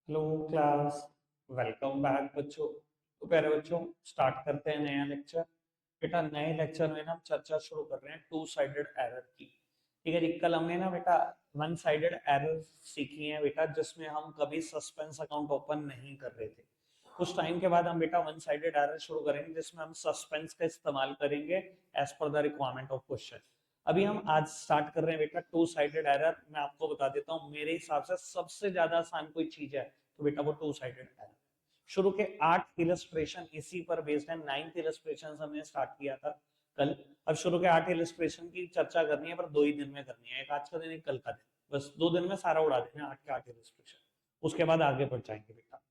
Hello class. Welcome back बच्चों। तो प्यारे बच्चों, स्टार्ट करते हैं नया लेक्चर। बेटा नए लेक्चर में ना हम चर्चा शुरू कर रहे हैं टू साइडेड एरर की। ठीक है जी, कल हमने ना बेटा वन साइडेड एरर सीखी है बेटा, जिसमें हम कभी सस्पेंस अकाउंट ओपन नहीं कर रहे थे। कुछ टाइम के बाद हम बेटा वन साइडेड एरर शुरू करेंगे, जिसमें हम सस्पेंस का इस्तेमाल करेंगे as per the requirement of question. अभी हम आज स्टार्ट कर रहे हैं बेटा टू साइडेड एरर। मैं आपको बता देता हूँ, मेरे हिसाब से सबसे ज्यादा आसान कोई चीज है तो बेटा वो टू साइडेड एरर। शुरू के 8 इलस्ट्रेशन इसी पर बेस्ड है। 9th इलस्ट्रेशन हमने स्टार्ट किया था कल। अब शुरू के 8 इलस्ट्रेशन की चर्चा करनी है, पर 2 ही दिन में करनी है, एक आज का दिन एक कल का दिन। बस 2 दिन में सारा उड़ा देना 8 के 8 इलस्ट्रेशन। उसके बाद आगे बढ़ जाएंगे बेटा।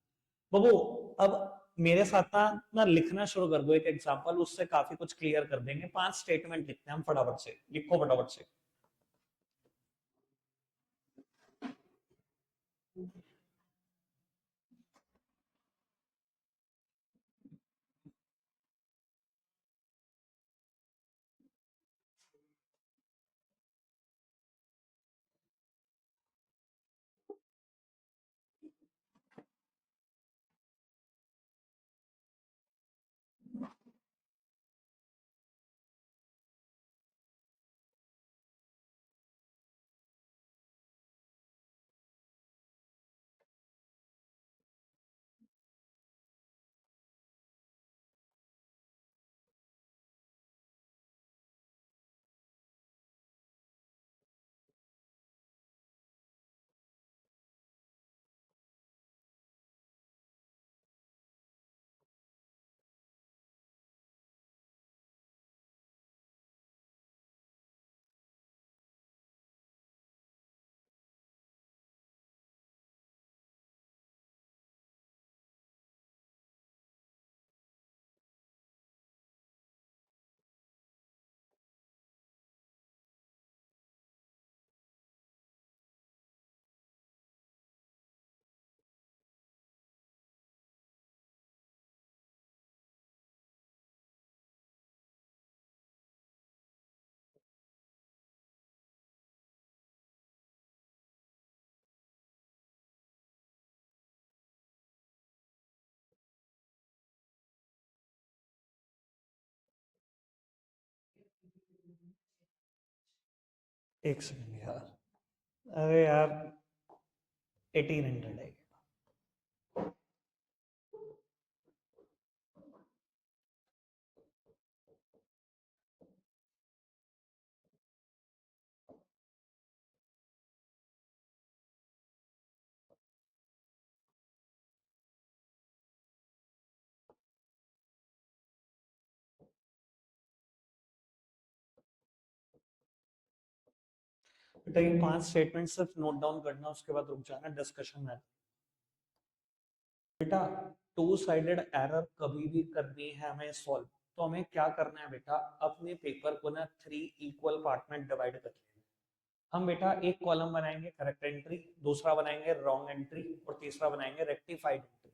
बबू, अब मेरे साथ ना लिखना शुरू कर दो एक एग्जांपल, उससे काफी कुछ क्लियर कर देंगे। 5 स्टेटमेंट लिखते हैं हम, फटाफट से लिखो फटाफट से। एक सेकंड यार। अरे यार, 1800 है। बेटा ये 5 स्टेटमेंट सिर्फ नोट डाउन करना, उसके बाद रुक जाना डिस्कशन में। बेटा टू साइडेड एरर कभी भी करनी है हमें सॉल्व, तो हमें क्या करना है बेटा, अपने पेपर को ना 3 इक्वल पार्ट में डिवाइड कर लेना है। हम बेटा एक कॉलम बनाएंगे करेक्ट एंट्री, दूसरा बनाएंगे रॉन्ग एंट्री, और तीसरा बनाएंगे रेक्टिफाइड एंट्री।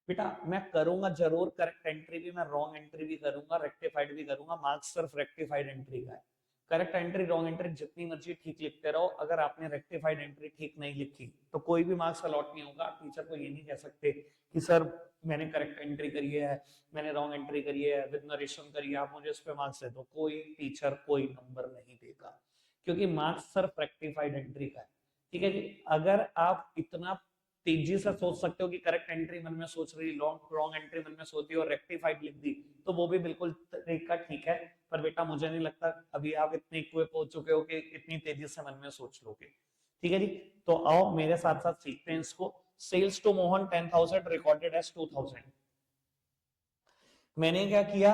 बेटा मैं करूंगा जरूर करेक्ट एंट्री भी, मैं रॉन्ग एंट्री भी करूंगा, रेक्टिफाइड भी करूंगा। मार्क्स सिर्फ रेक्टिफाइड एंट्री का है। करेक्ट एंट्री रॉन्ग एंट्री जितनी मर्जी ठीक लिखते रहो, अगर आपने रेक्टिफाइड एंट्री ठीक नहीं लिखी तो कोई भी मार्क्स अलॉट नहीं होगा। टीचर को ये नहीं कह सकते कि सर मैंने करेक्ट एंट्री करी है, मैंने रॉन्ग एंट्री करी है, विद नरेशन करी है, आप मुझे इस पे मार्क्स दे दो। कोई टीचर कोई नंबर नहीं देगा, क्योंकि मार्क्स सिर्फ रेक्टिफाइड एंट्री का है। ठीक है जी। अगर आप इतना तेजी से सोच सकते हो कि करेक्ट एंट्री मन में सोच रही, लॉन्ग रॉन्ग एंट्री मन में सोची और रेक्टिफाइड लिख दी, तो वो भी बिल्कुल तरीका ठीक है। पर बेटा मुझे नहीं लगता अभी आप इतने इक्विप हो चुके हो कि इतनी तेजी से मन में सोच लोगे। ठीक है जी। तो आओ मेरे साथ साथ सीखते हैं इसको। Sales to Mohan 10,000 recorded as 2,000। मैंने क्या किया,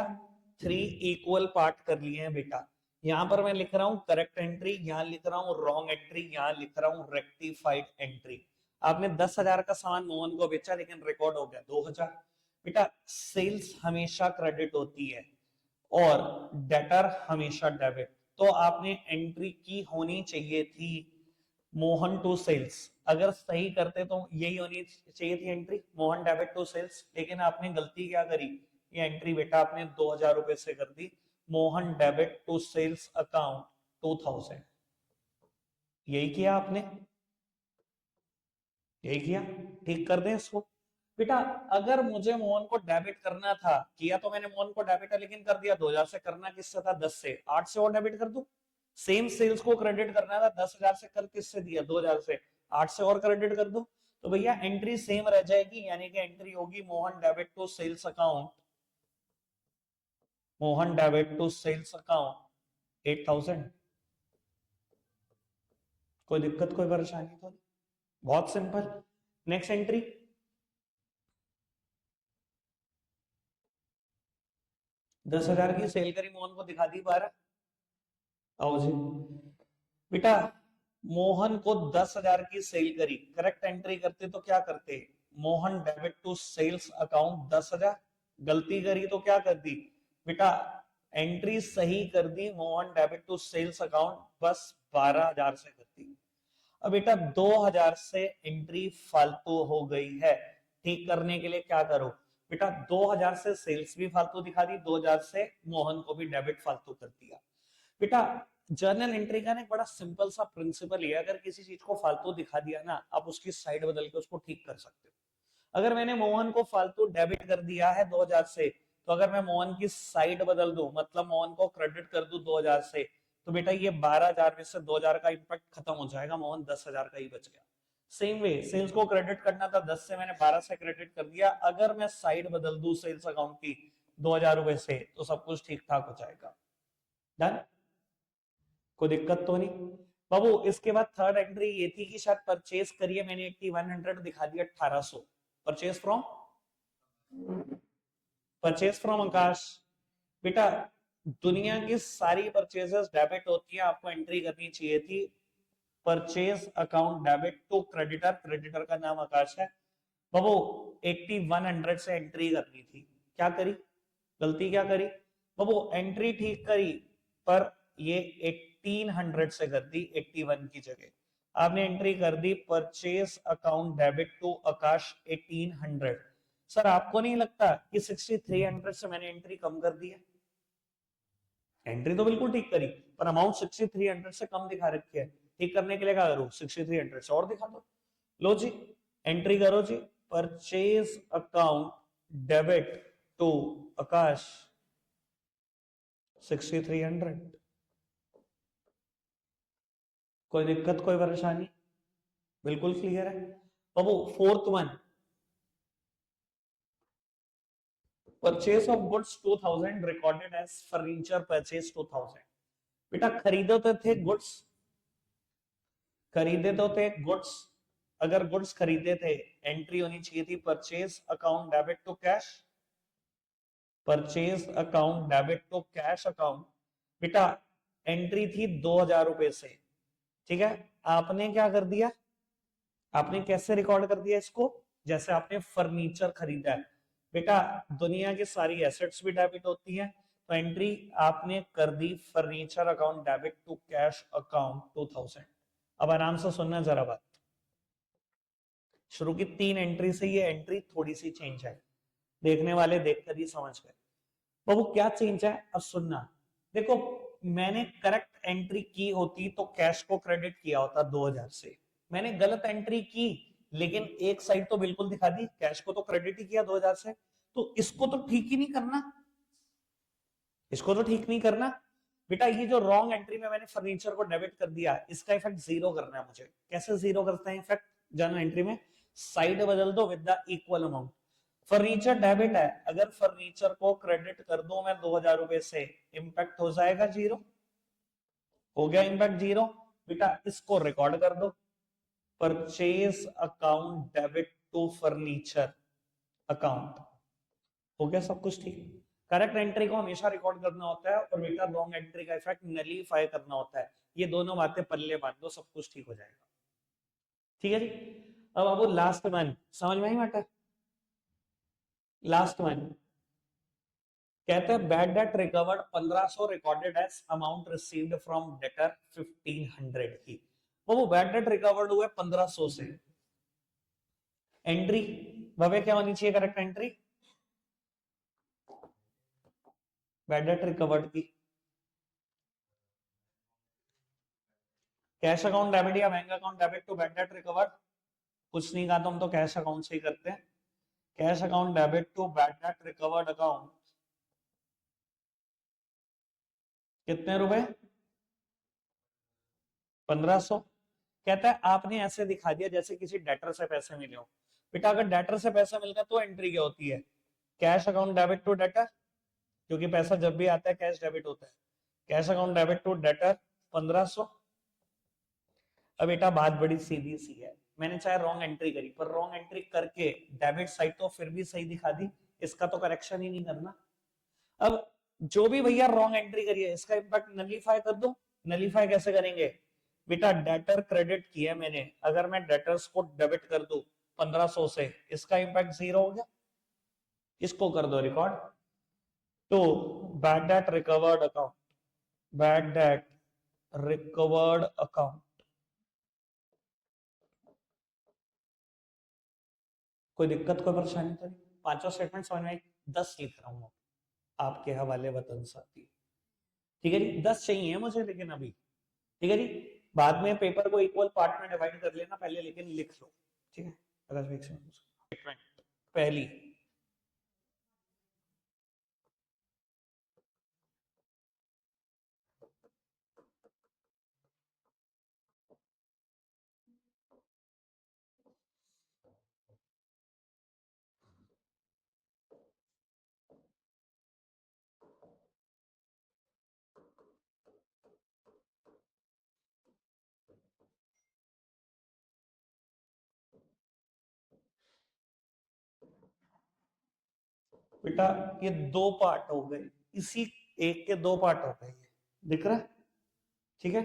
3 इक्वल पार्ट कर लिए हैं बेटा। यहां पर मैं लिख रहा हूं करेक्ट एंट्री, यहां लिख रहा हूं रॉन्ग एंट्री, यहां लिख रहा हूं रेक्टिफाइड एंट्री। आपने 10,000 का सामान मोहन को बेचा, लेकिन रिकॉर्ड हो गया 2,000। बेटा सेल्स हमेशा क्रेडिट होती है और डेटर हमेशा डेबिट। तो आपने एंट्री की होनी चाहिए थी मोहन टू सेल्स। अगर सही करते तो यही होनी चाहिए थी entry, Mohan debit to sales. लेकिन आपने गलती क्या करी, ये एंट्री बेटा आपने 2,000 रुपए से कर दी, Mohan debit to sales account 2,000। यही किया आपने। यही किया, ठीक कर दें इसको। बेटा अगर मुझे मोहन को डेबिट करना था, किया तो मैंने मोहन को डेबिट है, लेकिन कर दिया 2000 से, करना किससे था 10 से, 8 से और डेबिट कर दूं। सेम सेल्स को क्रेडिट करना था 10,000 से, कर किससे दिया 2000 से, 8 से और क्रेडिट कर दूं। तो भैया एंट्री सेम रह जाएगी, यानी कि एंट्री होगी Mohan debit to sales account, Mohan debit to sales account 8000। कोई दिक्कत कोई परेशानी तो नहीं, बहुत सिंपल। नेक्स्ट एंट्री, 10,000 की सेल करी मोहन को दिखा दी 12। आओ जी बेटा, मोहन को 10,000 की सेल करी, करेक्ट एंट्री करते तो क्या करते, Mohan debit to sales account 10,000, गलती करी तो क्या कर दी बेटा, एंट्री सही कर दी, Mohan debit to sales account बस 12,000 से कर दी। अब बेटा 2000 से एंट्री फालतू हो गई है, ठीक करने के लिए क्या करो बेटा, 2000 से सेल्स भी फालतू दिखा दी, 2000 से मोहन को भी डेबिट फालतू कर दिया। बेटा जर्नल एंट्री का ना एक बड़ा सिंपल सा प्रिंसिपल है, अगर किसी चीज को फालतू दिखा दिया ना, आप उसकी साइड बदल के उसको ठीक कर सकते हो। अगर मैंने मोहन को फालतू डेबिट कर दिया है 2000 से, तो अगर मैं मोहन की साइड बदल दूं, मतलब मोहन को क्रेडिट कर दूं 2000 से, तो बेटा ये 12,000 में से 2000 का इंपैक्ट खत्म हो जाएगा, मोहन 10,000 का ही बच गया। सेम वे सेल्स को क्रेडिट करना था 10 से, मैंने 12 से क्रेडिट कर दिया, अगर मैं साइड बदल दूं सेल्स अकाउंट की 2000 रुपए से, तो सब कुछ ठीक ठाक हो जाएगा। डन, कोई दिक्कत तो नहीं। बाबू इसके बाद थर्ड एंट्री ये थी कि शायद परचेज करिए, मैंने 8100 दिखा दिया 1800, परचेज फ्रॉम, परचेज फ्रॉम आकाश। बेटा दुनिया की सारी परचेजेस डेबिट होती है, आपको एंट्री करनी चाहिए थी purchase account debit to creditor, creditor का नाम आकाश है। बाबू 8100 से एंट्री करनी थी, क्या करी, गलती क्या करी बाबू, एंट्री ठीक करी पर ये 1800 से कर दी 81 की जगह, आपने एंट्री कर दी purchase account debit to Akash 1800। Sir आपको नहीं लगता कि 6300 से मैंने एंट्री कम कर दी है, एंट्री तो बिल्कुल ठीक करी पर अमाउंट 6300 से कम दिखा रखी है, ठीक करने के लिए क्या करूं 6300 से और दिखा दो। लो जी एंट्री करो जी, purchase account debit to Akash 6300, कोई दिक्कत कोई परेशानी, बिल्कुल क्लियर है। बाबू fourth one, purchase of goods 2000 recorded as furniture purchase 2000। बेटा खरीदे तो थे गुड्स, खरीदे तो थे गुड्स, अगर गुड्स खरीदे थे एंट्री होनी चाहिए थी purchase account debit to cash, purchase account debit to cash account. बेटा एंट्री थी 2000 रुपए से, ठीक है, आपने क्या कर दिया, आपने कैसे रिकॉर्ड कर दिया इसको, जैसे आपने फर्नीचर खरीदा है। बेटा दुनिया की सारी एसेट्स भी डेबिट होती हैं, तो एंट्री आपने कर दी furniture account debit to cash account 2000। अब आराम से सुनना जरा बात, शुरू की 3 एंट्री से ये एंट्री थोड़ी सी चेंज है, देखने वाले देखकर ही समझ गए। बाबू क्या चेंज है अब सुनना, देखो मैंने करेक्ट एंट्री की होती तो कैश को क्रेडिट किया होता 2000 से, मैंने गलत एंट्री की लेकिन एक साइड तो बिल्कुल दिखा दी, कैश को तो क्रेडिट ही किया 2000 से, तो इसको तो ठीक ही नहीं करना, इसको तो ठीक नहीं करना। बेटा ये जो रॉन्ग एंट्री में मैंने फर्नीचर को डेबिट कर दिया, इसका इफेक्ट जीरो करना है मुझे, कैसे जीरो करते हैं इफेक्ट, जर्नल एंट्री में साइड बदल दो with the equal amount, furniture debit है, अगर फर्नीचर को क्रेडिट कर दूं मैं 2000 रुपए से, इंपैक्ट हो जाएगा जीरो, हो गया इंपैक्ट जीरो। बेटा इसको रिकॉर्ड कर दो, purchase account debit to furniture account, हो गया सब कुछ ठीक। करेक्ट एंट्री को हमेशा रिकॉर्ड करना होता है और बेटा रॉन्ग एंट्री का इफेक्ट नलीफाई करना होता है, ये दोनों बातें पल्ले बांध दो, सब कुछ ठीक हो जाएगा। ठीक है जी, अब अब लास्ट वन समझ में आई बेटा, लास्ट वन कहते हैं bad debt recovered 1500 recorded as amount received from debtor 1500 ही, वो बैड डेट रिकवर्ड हुए 1500 से, एंट्री भवे क्या होनी चाहिए correct entry, bad debt recovered की कैश अकाउंट डेबिट या bank account debit to bad debt recovered, कुछ नहीं कहा तो हम तो कैश अकाउंट से ही करते हैं। Cash account debit to bad debt recovered account, कितने रुपए? 1500। कहता है आपने ऐसे दिखा दिया जैसे किसी डेटर से पैसे मिले हो। बेटा अगर डेटर से पैसा मिल गया तो एंट्री क्या होती है? Cash account debit to debtor, क्योंकि पैसा जब भी आता है कैश डेबिट होता है। Cash account debit to debtor 1500। अब बेटा बात बड़ी सीधी सी है, मैंने चाहे रॉन्ग एंट्री करी पर रॉन्ग एंट्री करके डेबिट साइड तो फिर भी सही दिखा दी, इसका तो करेक्शन ही नहीं करना। अब जो भी भैया रॉन्ग एंट्री करी है इसका इम्पैक्ट नलीफाई कर दो। नलीफाई कैसे करेंगे? बेटा डेटर क्रेडिट किया मैंने, अगर मैं डेटर्स को डेबिट कर दूं 1500 से, इसका इम्पैक्ट जीरो हो गया। इसको कर दो रिकॉर्ड। तो bad debt recovered account, bad debt recovered account, कोई दिक्कत कोई परेशानी तो नहीं? पांचों स्टेटमेंट समझ में आई? 10 लिख रहा हूं आपके हवाले वतन साथी। ठीक है जी, 10 चाहिए मुझे लेकिन अभी। ठीक है जी, बाद में पेपर को इक्वल पार्ट में डिवाइड कर लेना पहले, लेकिन लिख लो। ठीक है, पहली, बेटा ये दो पार्ट हो गए, इसी एक के दो पार्ट हो गए, दिख रहा है? ठीक है,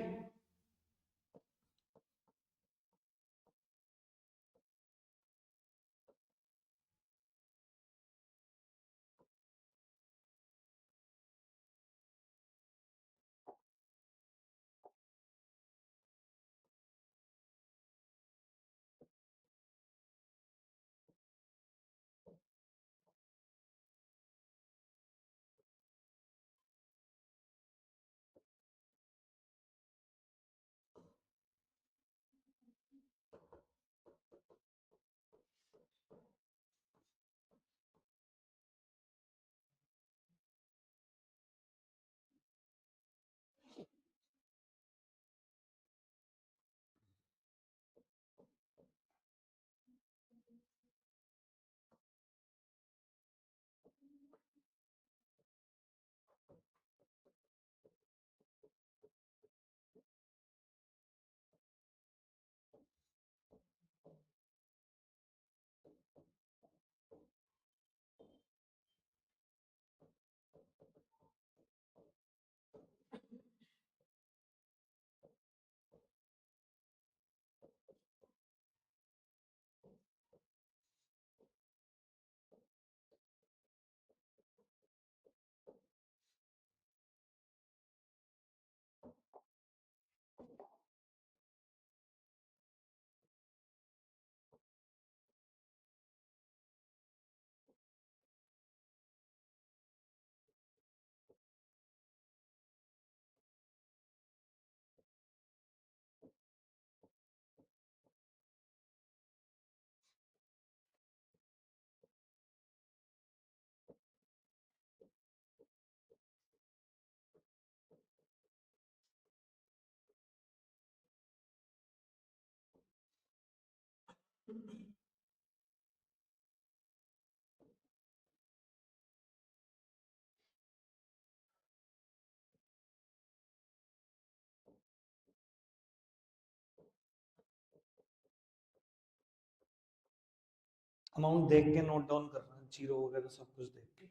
अमाउंट देख के नोट डाउन करना, जीरो वगैरह सब कुछ देख के।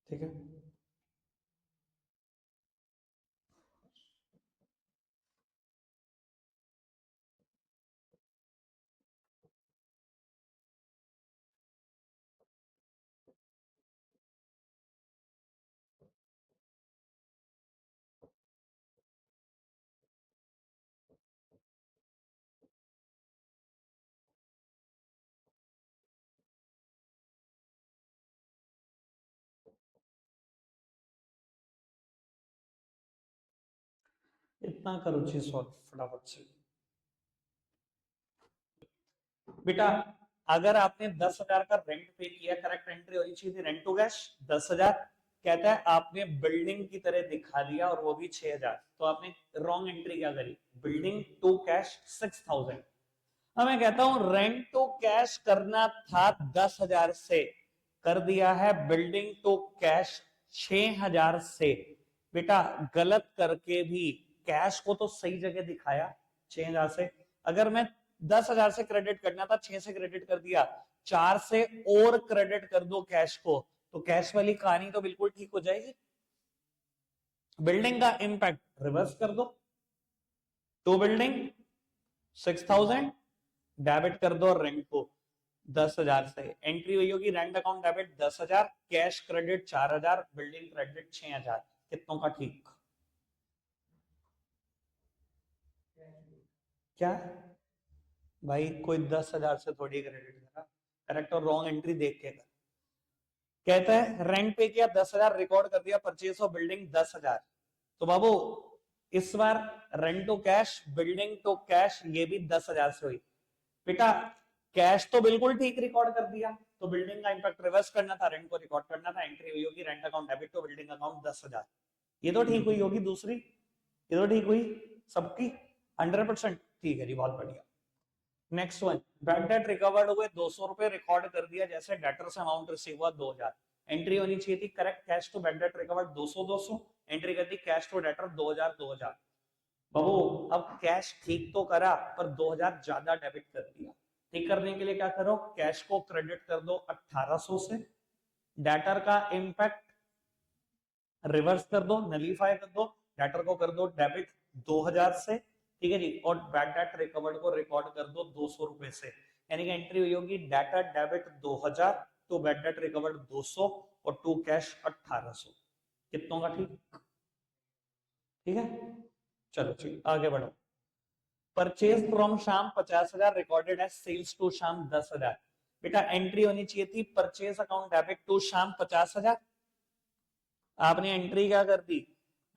ठीक है, इतना करो चीज सॉल्व फटाफट से। बेटा अगर आपने 10,000 का रेंट पे किया, करेक्ट एंट्री होनी चाहिए थी रेंट टू कैश 10,000। कहता है आपने बिल्डिंग की तरह दिखा दिया और वो भी 6,000, तो आपने रॉन्ग एंट्री क्या करी, बिल्डिंग टू कैश 6,000। अब मैं कहता हूं रेंट टू कैश करना था 10,000 से, कर दिया है बिल्डिंग टू कैश 6,000 से। बेटा गलत करके भी कैश को तो सही जगह दिखाया 6,000 से। अगर मैं 10,000 से क्रेडिट करना था, 6 से क्रेडिट कर दिया, 4 से और क्रेडिट कर दो कैश को, तो कैश वाली कहानी तो बिल्कुल ठीक हो जाएगी। बिल्डिंग का इंपैक्ट रिवर्स कर दो, टू बिल्डिंग 6,000, डेबिट कर दो रेंट को 10,000 से। एंट्री हुई होगी rent account debit 10,000, cash credit 4,000, building credit 6,000। कितनों का ठीक? क्या भाई, कोई 10,000 से थोड़ी क्रेडिट करा, करेक्ट और रॉन्ग एंट्री देख के कर। कहता है रेंट पे किया 10,000, रिकॉर्ड कर दिया परचेज ऑफ बिल्डिंग 10,000। तो बाबू इस बार rent to cash building to cash ये भी 10,000 से हुई। बेटा कैश तो बिल्कुल ठीक रिकॉर्ड कर दिया, तो बिल्डिंग का इंपैक्ट रिवर्स करना था, रेंट को रिकॉर्ड करना था। एंट्री हुई होगी rent account debit to building account 10,000। ये तो ठीक हुई होगी दूसरी, ये तो ठीक हुई सबकी 100%। ठीक है जी, बहुत बढ़िया। Next one, bad debt recovered हुए 200 रुपए, रिकॉर्ड कर दिया जैसे डेटर से अमाउंट रिसीव हुआ 2,000। एंट्री होनी चाहिए थी correct cash to bad debt recovered 200 200, entry कर दी कैश टू डेटर 2,000 2,000। बाबू अब कैश ठीक तो करा पर 2,000 ज्यादा डेबिट कर दिया। ठीक करने के लिए क्या करो, कैश को क्रेडिट कर दो 1,800 से, डेटर का इंपैक्ट रिवर्स कर दो, नलीफाई कर दो, डेटर को कर दो डेबिट 2,000 से, ठीक है जी, और बैड डेट रिकवर्ड को रिकॉर्ड कर दो 200 रुपए से। यानी कि एंट्री हुई होगी debtor debit 2,000 to bad debt recovered 200 और टू कैश 1,800। कितनों का ठीक? ठीक है, चलो ठीक आगे बढ़ो। परचेज फ्रॉम शाम 50,000, रिकॉर्डेड एज सेल्स टू शाम 10,000। बेटा एंट्री होनी चाहिए थी परचेज अकाउंट डेबिट टू शाम 50,000, आपने एंट्री क्या कर दी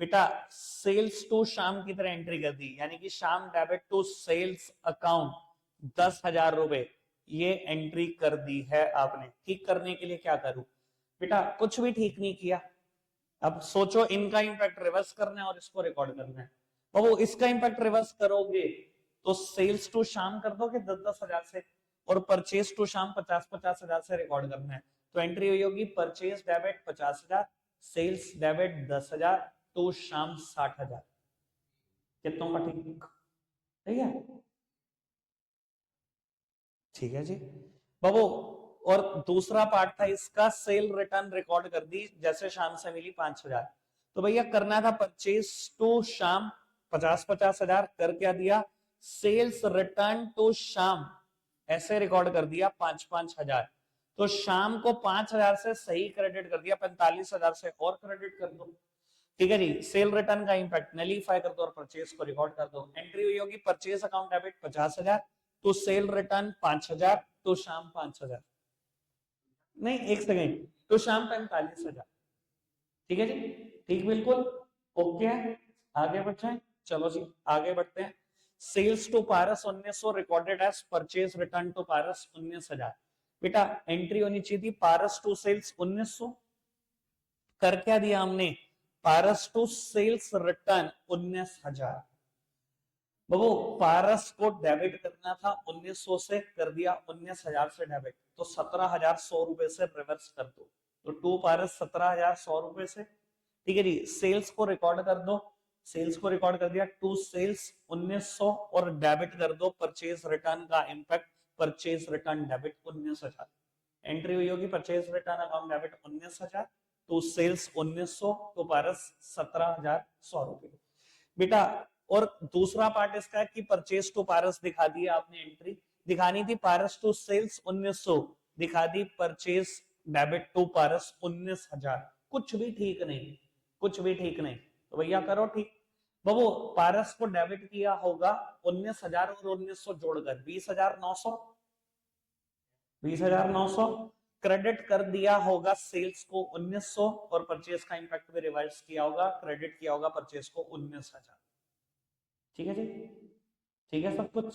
बेटा, सेल्स टू शाम की तरह एंट्री कर दी, यानी कि शाम डेबिट टू सेल्स अकाउंट 10,000 रुपए, ये एंट्री कर दी है आपने। ठीक करने के लिए क्या करूं बेटा, कुछ भी ठीक नहीं किया। अब सोचो इनका इंपैक्ट रिवर्स करना है और इसको रिकॉर्ड करना है। वो इसका इंपैक्ट रिवर्स करोगे तो सेल्स टू शाम कर दोगे 10,000 से, और परचेज टू शाम 50,000 से रिकॉर्ड करना है। तो एंट्री हुई होगी purchase debit 50,000, sales debit 10,000, to Sham 60,000। कितनों का ठीक? ठीक है, ठीक है जी बाबू। और दूसरा पार्ट था इसका, सेल रिटर्न रिकॉर्ड कर दी जैसे शाम से मिली 5,000। तो भैया करना था परचेज टू शाम 50,000 कर क्या दिया, सेल्स रिटर्न टू शाम ऐसे रिकॉर्ड कर दिया 5,000। तो शाम को 5,000 से सही क्रेडिट कर दिया, 45,000 से और क्रेडिट कर दो। ठीक है जी, सेल रिटर्न का इंपैक्ट नलीफाई कर दो और परचेज को रिकॉर्ड कर दो। एंट्री हुई होगी परचेज अकाउंट डेबिट 50,000, तो सेल रिटर्न 5,000, तो शाम 5,000, नहीं एक सेकेंड, तो शाम 45,000। ठीक है जी, ठीक बिल्कुल ओके है। आगे बढ़ते हैं, चलो जी आगे बढ़ते हैं। Sales to Paras 1,900, recorded as purchase return to Paras 19,000। बेटा एंट्री होनी चाहिए थी पारस टू सेल्स 1,900, कर क्या दिया हमने, पारस टू सेल्स रिटर्न 19,000। बाबू पारस को डेबिट करना था 1,900 से, कर दिया 19,000 से डेबिट, तो 17,100 रुपए से रिवर्स कर दो, तो टू पारस 17,100 रुपए से। ठीक है जी, सेल्स को रिकॉर्ड कर दो, सेल्स को रिकॉर्ड कर दिया टू सेल्स 1,900 और डेबिट कर दो परचेज रिटर्न का impact, purchase return debit 19,000। Entry हुई होगी परचेज रिटर्न अकाउंट डेबिट 19,000, तो सेल्स 1,900, तो पारस 17,100 रुपए। बेटा और दूसरा पार्ट इसका है कि परचेज टू पारस दिखा दी आपने, एंट्री दिखानी थी पारस टू सेल्स 1,900, दिखा दी परचेज डेबिट टू पारस 19,000। कुछ भी ठीक नहीं, कुछ भी ठीक नहीं, तो भैया करो ठीक। बाबू पारस को डेबिट किया होगा 19,000 और 1,900 जोड़कर 20,900, 20,900, क्रेडिट कर दिया होगा सेल्स को 1,900 और परचेज का इंपैक्ट भी रिवाइज किया होगा, क्रेडिट किया होगा परचेज को 19,000। ठीक है जी, ठीक है सब कुछ।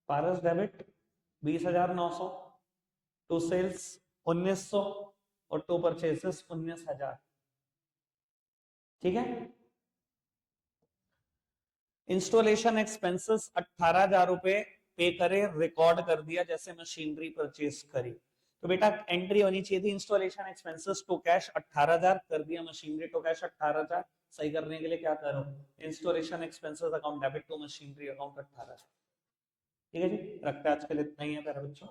पारस डेबिट 20,900, टू सेल्स 1900 और टू परचेसेस 19,000। ठीक है। इंस्टॉलेशन एक्सपेंसेस 18,000 रुपए पे करे, रिकॉर्ड कर दिया जैसे मशीनरी परचेस करी। तो बेटा एंट्री होनी चाहिए थी इंस्टॉलेशन एक्सपेंसेस टू कैश 18,000, कर दिया मशीनरी टू कैश 18,000। सही करने के लिए क्या करो, installation expenses account debit to machinery account 18,000। ठीक है जी, रखते हैं आज के लिए इतना ही है प्यारे बच्चों।